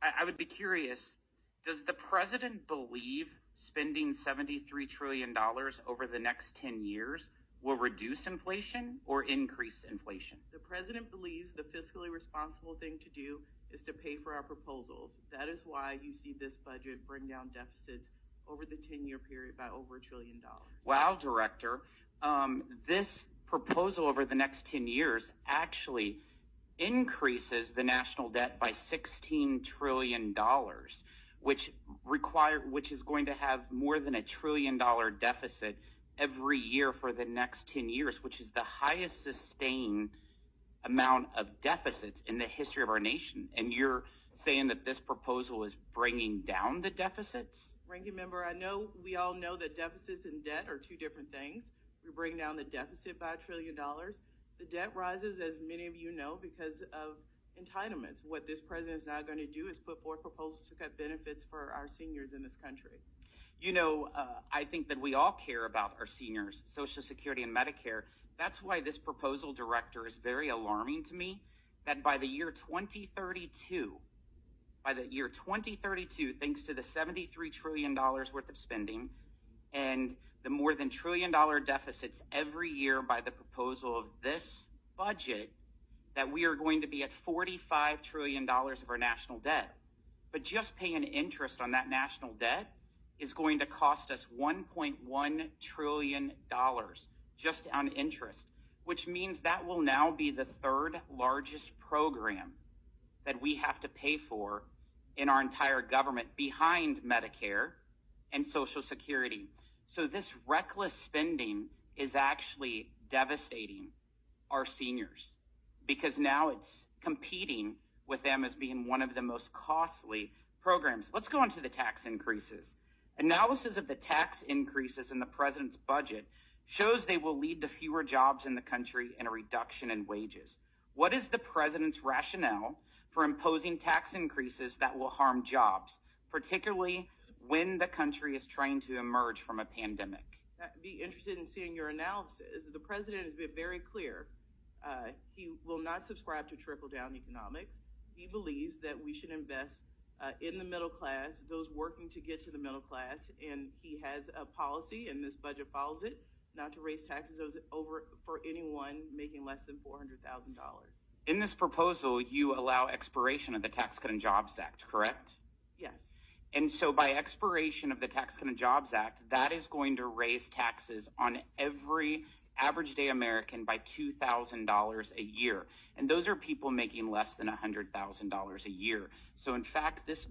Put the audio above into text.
I would be curious, does the president believe spending $73 trillion over the next 10 years will reduce inflation or increase inflation? The president believes the fiscally responsible thing to do is to pay for our proposals. That is why you see this budget bring down deficits over the 10-year period by over $1 trillion. Wow, Director. This proposal over the next 10 years actually increases the national debt by $16 trillion, which is going to have more than $1 trillion deficit every year for the next 10 years, which is the highest sustained amount of deficits in the history of our nation. And you're saying that this proposal is bringing down the deficits? Ranking member, we all know that deficits and debt are two different things. We bring down the deficit by $1 trillion. The debt rises, as many of you know, because of entitlements. What this president is now going to do is put forth proposals to cut benefits for our seniors in this country. You know, I think that we all care about our seniors, Social Security and Medicare. That's why this proposal, Director, is very alarming to me, that by the year 2032, thanks to the $73 trillion worth of spending and the more than $1 trillion deficits every year by the proposal of this budget, that we are going to be at $45 trillion of our national debt. But just paying interest on that national debt is going to cost us $1.1 trillion just on interest, which means that will now be the third largest program that we have to pay for in our entire government, behind Medicare and Social Security. So this reckless spending is actually devastating our seniors, because now it's competing with them as being one of the most costly programs. Let's go on to the tax increases. Analysis of the tax increases in the president's budget shows they will lead to fewer jobs in the country and a reduction in wages. What is the president's rationale for imposing tax increases that will harm jobs, particularly when the country is trying to emerge from a pandemic? I'd be interested in seeing your analysis. The president has been very clear. He will not subscribe to trickle-down economics. He believes that we should invest in the middle class, those working to get to the middle class, and he has a policy, and this budget follows it, not to raise taxes over for anyone making less than $400,000. In this proposal, you allow expiration of the Tax Cut and Jobs Act, correct? Yes. And so by expiration of the Tax Cut and Jobs Act, that is going to raise taxes on every average day American by $2,000 a year. And those are people making less than $100,000 a year. So in fact, this